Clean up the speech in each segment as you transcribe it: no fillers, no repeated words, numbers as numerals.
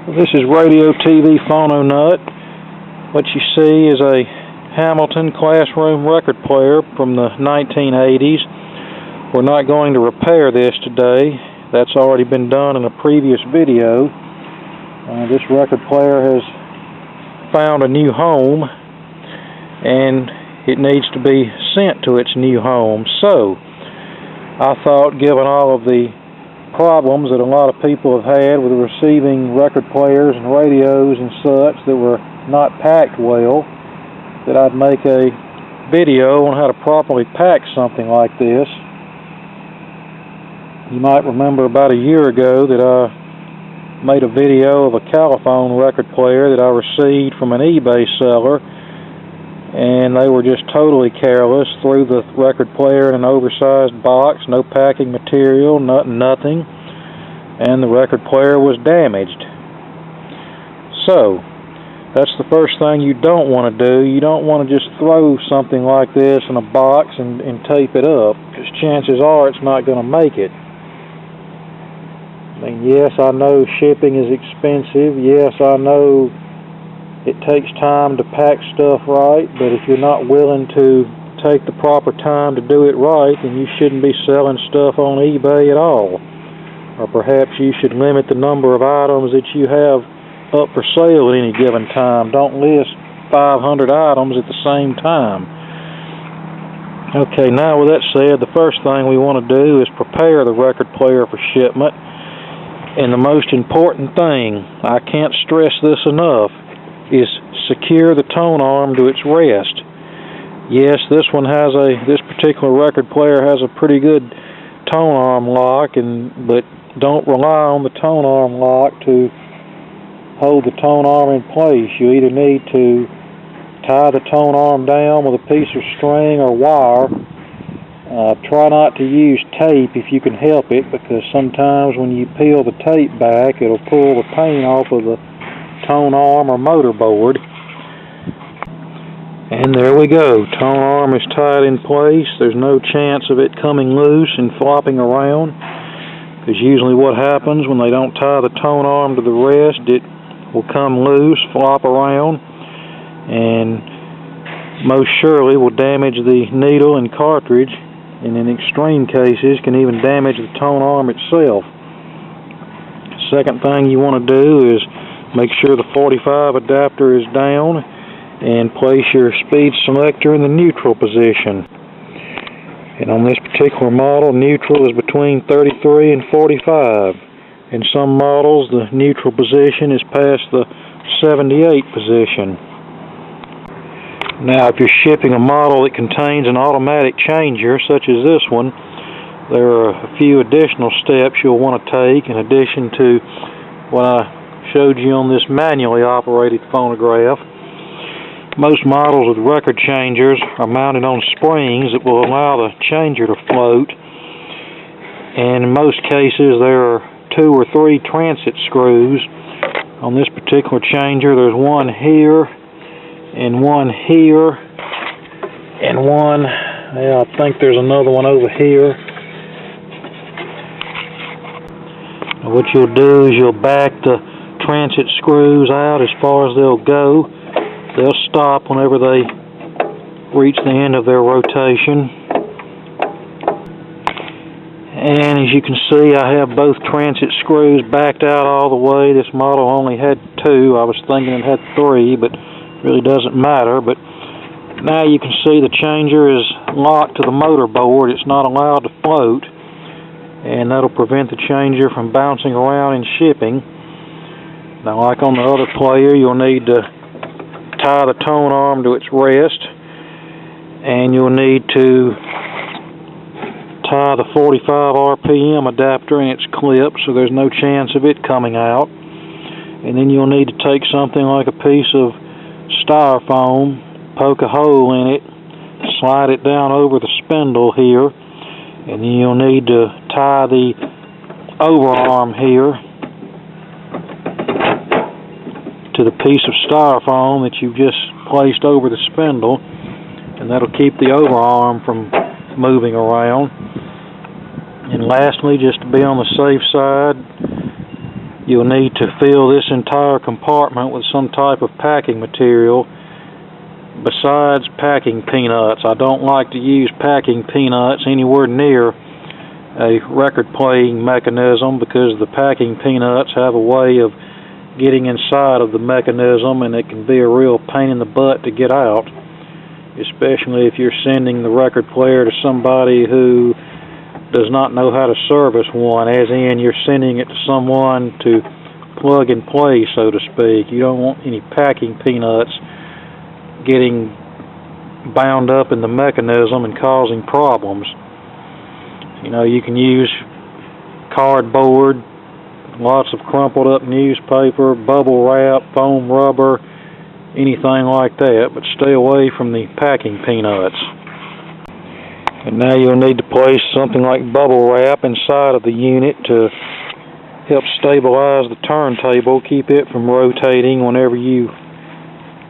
This is Radio TV Phono Nut. What you see is a Hamilton classroom record player from the 1980s. We're not going to repair this today. That's already been done in a previous video. This record player has found a new home and it needs to be sent to its new home. So I thought, given all of the problems that a lot of people have had with receiving record players and radios and such that were not packed well, that I'd make a video on how to properly pack something like this. You might remember about a year ago that I made a video of a Caliphone record player that I received from an eBay seller, and they were just totally careless. Threw the record player in an oversized box, no packing material, nothing, and the record player was damaged. So that's the first thing you don't want to do. You don't want to just throw something like this in a box and tape it up, because chances are it's not going to make it. I mean, yes, I know shipping is expensive. Yes, I know it takes time to pack stuff right, but if you're not willing to take the proper time to do it right, then you shouldn't be selling stuff on eBay at all. Or perhaps you should limit the number of items that you have up for sale at any given time. Don't list 500 items at the same time. Okay, now with that said, the first thing we want to do is prepare the record player for shipment. And the most important thing, I can't stress this enough, is secure the tone arm to its rest. Yes, this particular record player has a pretty good tone arm lock, but don't rely on the tone arm lock to hold the tone arm in place. You either need to tie the tone arm down with a piece of string or wire. Try not to use tape if you can help it, because sometimes when you peel the tape back, it'll pull the paint off of the tone arm or motor board. And there we go. Tone arm is tied in place. There's no chance of it coming loose and flopping around, because usually what happens when they don't tie the tone arm to the rest, it will come loose, flop around, and most surely will damage the needle and cartridge, and in extreme cases can even damage the tone arm itself. Second thing you want to do is make sure the 45 adapter is down and place your speed selector in the neutral position. And on this particular model, neutral is between 33 and 45. In some models, the neutral position is past the 78 position. Now, if you're shipping a model that contains an automatic changer, such as this one, there are a few additional steps you'll want to take in addition to what I showed you on this manually operated phonograph. Most models with record changers are mounted on springs that will allow the changer to float, and in most cases there are 2 or 3 transit screws. On this particular changer, there's one here and one here and one, I think there's another one over here. Now what you'll do is you'll back the transit screws out as far as they'll go. They'll stop whenever they reach the end of their rotation. And as you can see, I have both transit screws backed out all the way. This model only had 2. I was thinking it had 3, but it really doesn't matter. But now you can see the changer is locked to the motor board. It's not allowed to float, and that'll prevent the changer from bouncing around in shipping. Now, like on the other player, you'll need to tie the tone arm to its rest, and you'll need to tie the 45 RPM adapter in its clip so there's no chance of it coming out. And then you'll need to take something like a piece of styrofoam, poke a hole in it, slide it down over the spindle here, and then you'll need to tie the overarm here to the piece of styrofoam that you've just placed over the spindle, and that'll keep the overarm from moving around. And lastly, just to be on the safe side, you'll need to fill this entire compartment with some type of packing material besides packing peanuts. I don't like to use packing peanuts anywhere near a record playing mechanism because the packing peanuts have a way of getting inside of the mechanism, and it can be a real pain in the butt to get out, especially if you're sending the record player to somebody who does not know how to service one, as in you're sending it to someone to plug and play, so to speak. You don't want any packing peanuts getting bound up in the mechanism and causing problems. You know, you can use cardboard, lots of crumpled up newspaper, bubble wrap, foam rubber, anything like that, but stay away from the packing peanuts. And now you'll need to place something like bubble wrap inside of the unit to help stabilize the turntable, keep it from rotating whenever you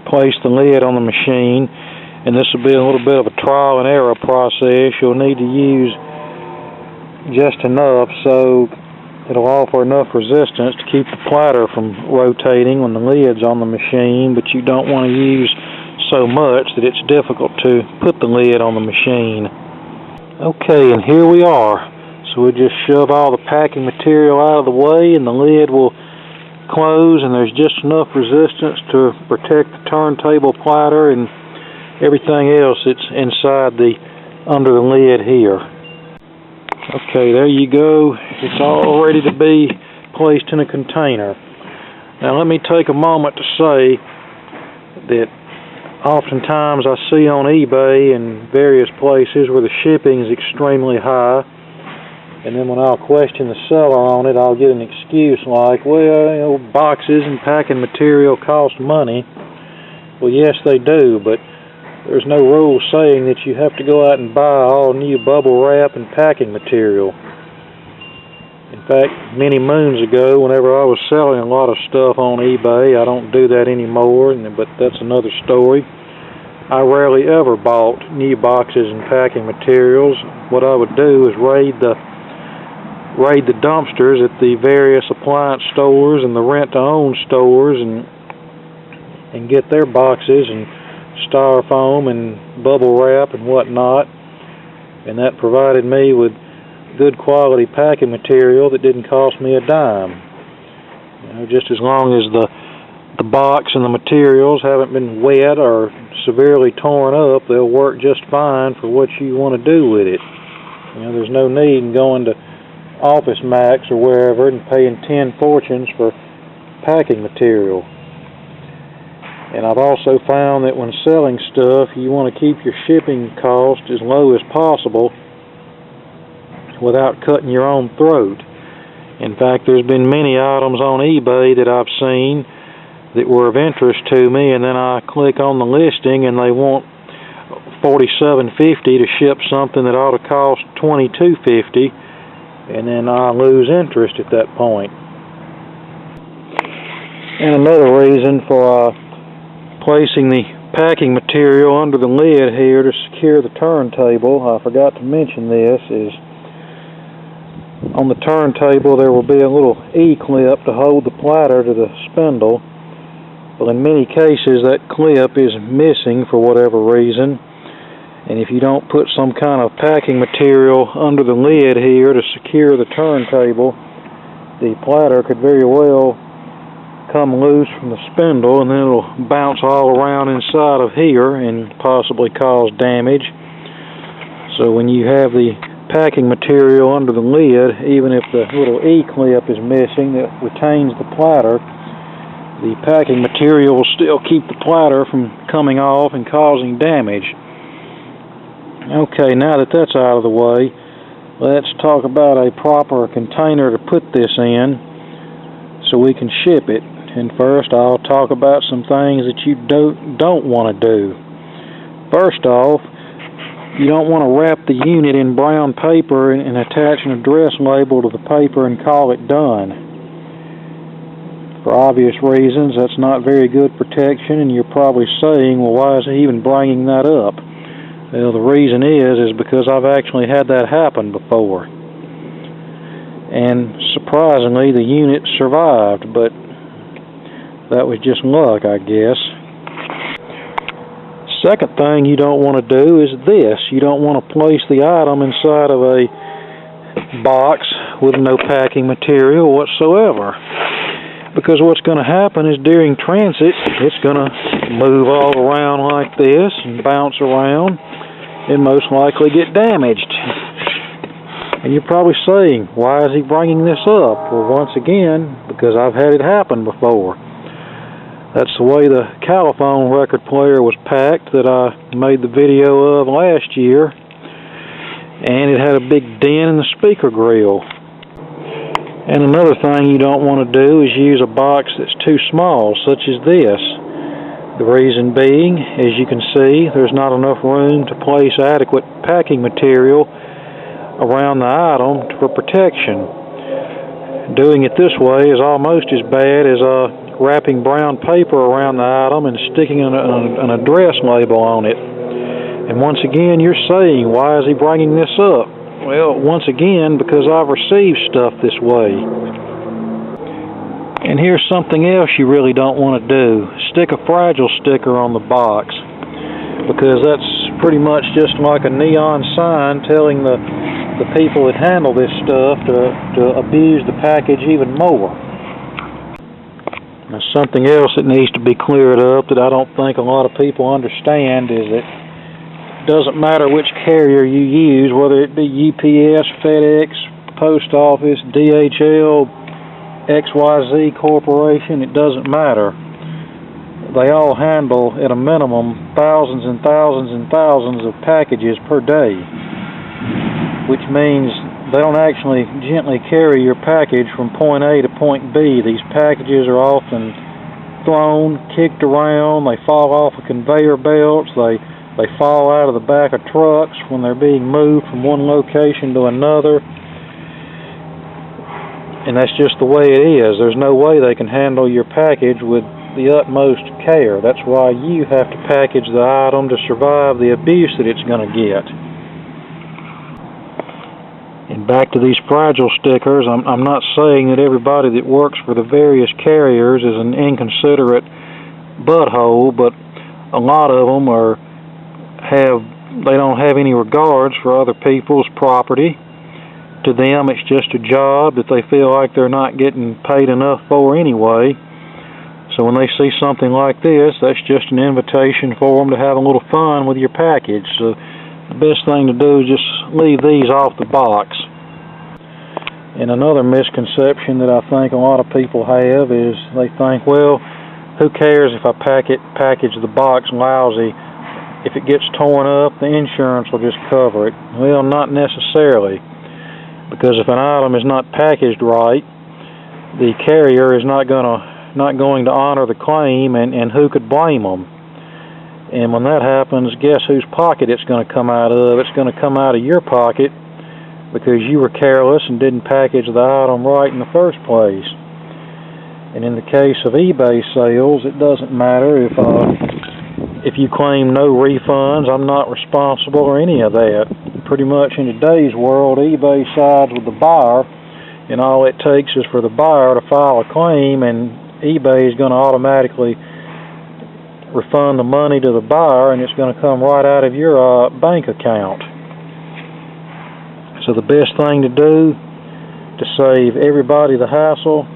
place the lid on the machine. And this will be a little bit of a trial and error process. You'll need to use just enough so it'll offer enough resistance to keep the platter from rotating when the lid's on the machine, but you don't want to use so much that it's difficult to put the lid on the machine. Okay, and here we are. So we'll just shove all the packing material out of the way and the lid will close, and there's just enough resistance to protect the turntable platter and everything else that's inside under the lid here. Okay, there you go. It's all ready to be placed in a container. Now let me take a moment to say that oftentimes I see on eBay and various places where the shipping is extremely high, and then when I'll question the seller on it, I'll get an excuse like, well, you know, boxes and packing material cost money. Well, yes, they do, but there's no rule saying that you have to go out and buy all new bubble wrap and packing material. In fact, many moons ago, whenever I was selling a lot of stuff on eBay, I don't do that anymore, but that's another story. I rarely ever bought new boxes and packing materials. What I would do is raid the dumpsters at the various appliance stores and the rent-to-own stores and get their boxes and styrofoam and bubble wrap and whatnot, and that provided me with good quality packing material that didn't cost me a dime. You know, just as long as the box and the materials haven't been wet or severely torn up, they'll work just fine for what you want to do with it. You know, there's no need in going to Office Max or wherever and paying 10 fortunes for packing material. And I've also found that when selling stuff, you want to keep your shipping cost as low as possible without cutting your own throat. In fact, there's been many items on eBay that I've seen that were of interest to me, and then I click on the listing and they want $47.50 to ship something that ought to cost $22.50, and then I lose interest at that point. And another reason for placing the packing material under the lid here to secure the turntable, I forgot to mention this, is on the turntable there will be a little E-clip to hold the platter to the spindle. Well, in many cases that clip is missing for whatever reason, and if you don't put some kind of packing material under the lid here to secure the turntable, the platter could very well come loose from the spindle, and then it'll bounce all around inside of here and possibly cause damage. So when you have the packing material under the lid, even if the little E-clip is missing that retains the platter, the packing material will still keep the platter from coming off and causing damage. Okay, now that that's out of the way, let's talk about a proper container to put this in so we can ship it. And first I'll talk about some things that you don't want to do. First off, you don't want to wrap the unit in brown paper and attach an address label to the paper and call it done. For obvious reasons, that's not very good protection, and you're probably saying, well, why is he even bringing that up? Well, the reason is because I've actually had that happen before. and surprisingly the unit survived, but that was just luck, I guess. Second thing you don't want to do is this. You don't want to place the item inside of a box with no packing material whatsoever, because what's going to happen is during transit it's going to move all around like this and bounce around and most likely get damaged. And you're probably saying, why is he bringing this up? Well, once again, because I've had it happen before. That's the way the Caliphone record player was packed that I made the video of last year, and it had a big dent in the speaker grill. And another thing you don't want to do is use a box that's too small, such as this. The reason being, as you can see, there's not enough room to place adequate packing material around the item for protection. Doing it this way is almost as bad as wrapping brown paper around the item and sticking an address label on it. And once again, you're saying, why is he bringing this up? Well, once again, because I've received stuff this way. And here's something else you really don't want to do. Stick a fragile sticker on the box, because that's pretty much just like a neon sign telling the people that handle this stuff to abuse the package even more. Now, something else that needs to be cleared up that I don't think a lot of people understand is that it doesn't matter which carrier you use, whether it be UPS, FedEx, Post Office, DHL, XYZ Corporation, it doesn't matter. They all handle, at a minimum, thousands and thousands and thousands of packages per day, which means they don't actually gently carry your package from point A to point B. These packages are often thrown, kicked around, they fall off of conveyor belts, they fall out of the back of trucks when they're being moved from one location to another. And that's just the way it is. There's no way they can handle your package with the utmost care. That's why you have to package the item to survive the abuse that it's going to get. And back to these fragile stickers, I'm not saying that everybody that works for the various carriers is an inconsiderate butthole, but a lot of them they don't have any regards for other people's property. To them, it's just a job that they feel like they're not getting paid enough for anyway. So when they see something like this, that's just an invitation for them to have a little fun with your package. So the best thing to do is just leave these off the box. And another misconception that I think a lot of people have is they think, well, who cares if I package the box lousy? If it gets torn up, the insurance will just cover it. Well, not necessarily, because if an item is not packaged right, the carrier is not going to honor the claim, and who could blame them? And when that happens, guess whose pocket it's going to come out of? It's going to come out of your pocket, because you were careless and didn't package the item right in the first place. And in the case of eBay sales, it doesn't matter if you claim no refunds. I'm not responsible or any of that. Pretty much in today's world, eBay sides with the buyer, and all it takes is for the buyer to file a claim, and eBay is going to automatically refund the money to the buyer, and it's going to come right out of your bank account. So the best thing to do to save everybody the hassle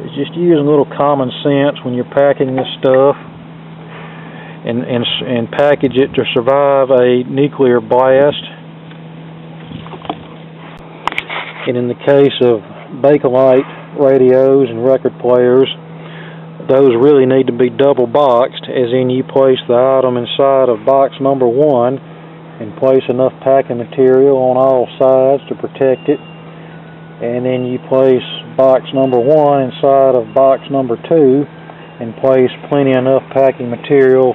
is just use a little common sense when you're packing this stuff, and package it to survive a nuclear blast. And in the case of Bakelite radios and record players, those really need to be double boxed, as in you place the item inside of box number 1 and place enough packing material on all sides to protect it, and then you place box number 1 inside of box number 2 and place plenty enough packing material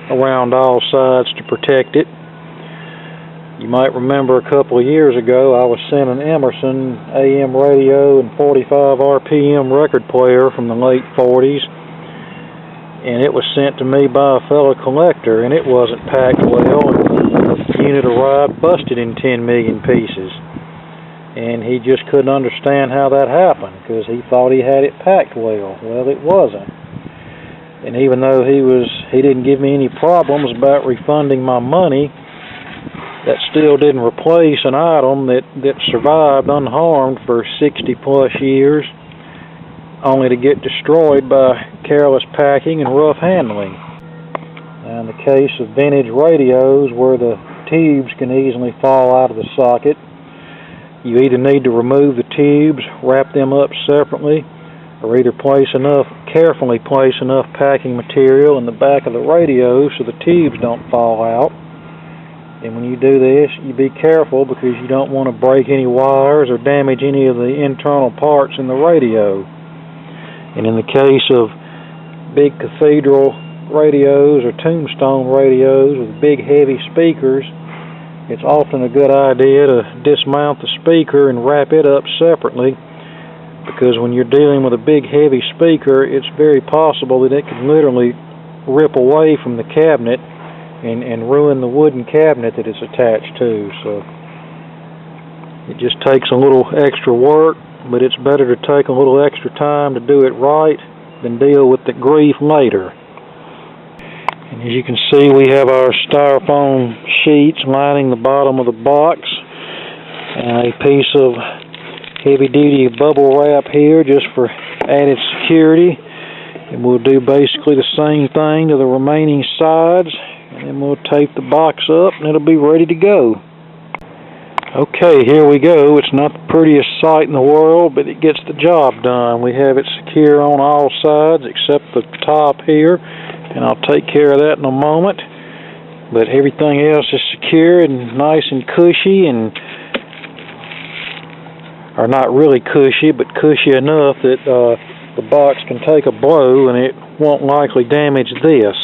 around all sides to protect it. You might remember a couple of years ago I was sent an Emerson AM radio and 45 RPM record player from the late 40s, and it was sent to me by a fellow collector, and it wasn't packed well, and the unit arrived busted in 10 million pieces. and he just couldn't understand how that happened because he thought he had it packed well. Well, it wasn't. And even though he didn't give me any problems about refunding my money, that still didn't replace an item that survived unharmed for 60 plus years, only to get destroyed by careless packing and rough handling. Now, in the case of vintage radios where the tubes can easily fall out of the socket, you either need to remove the tubes, wrap them up separately, or either carefully place enough packing material in the back of the radio so the tubes don't fall out. And when you do this, you be careful because you don't want to break any wires or damage any of the internal parts in the radio. And in the case of big cathedral radios or tombstone radios with big heavy speakers, it's often a good idea to dismount the speaker and wrap it up separately, because when you're dealing with a big heavy speaker, it's very possible that it can literally rip away from the cabinet and ruin the wooden cabinet that it's attached to. So it just takes a little extra work, but it's better to take a little extra time to do it right than deal with the grief later. And as you can see, we have our styrofoam sheets lining the bottom of the box, and a piece of heavy-duty bubble wrap here just for added security. And we'll do basically the same thing to the remaining sides, and then we'll tape the box up and it'll be ready to go. Okay, here we go. It's not the prettiest sight in the world, but it gets the job done. We have it secure on all sides except the top here, and I'll take care of that in a moment. But everything else is secure and nice and cushy, or not really cushy, but cushy enough that the box can take a blow and it won't likely damage this.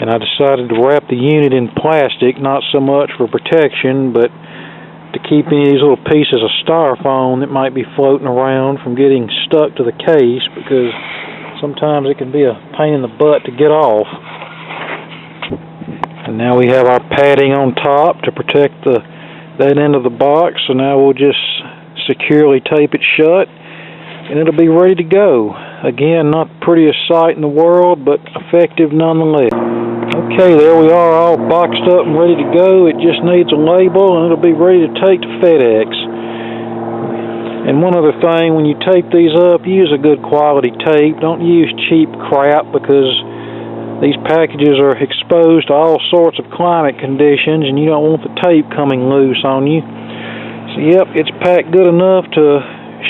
And I decided to wrap the unit in plastic, not so much for protection, but to keep any of these little pieces of styrofoam that might be floating around from getting stuck to the case, because sometimes it can be a pain in the butt to get off. And now we have our padding on top to protect that end of the box, so now we'll just securely tape it shut and it'll be ready to go. Again, not the prettiest sight in the world, but effective nonetheless. Okay, there we are, all boxed up and ready to go. It just needs a label and it'll be ready to take to FedEx. And one other thing, when you tape these up, use a good quality tape. Don't use cheap crap, because these packages are exposed to all sorts of climate conditions and you don't want the tape coming loose on you. So yep, it's packed good enough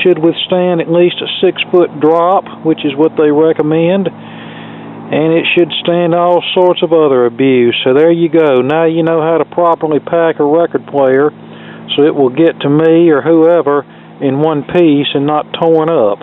should withstand at least a 6-foot drop, which is what they recommend. And it should stand all sorts of other abuse. So there you go. Now you know how to properly pack a record player so it will get to me or whoever in one piece and not torn up.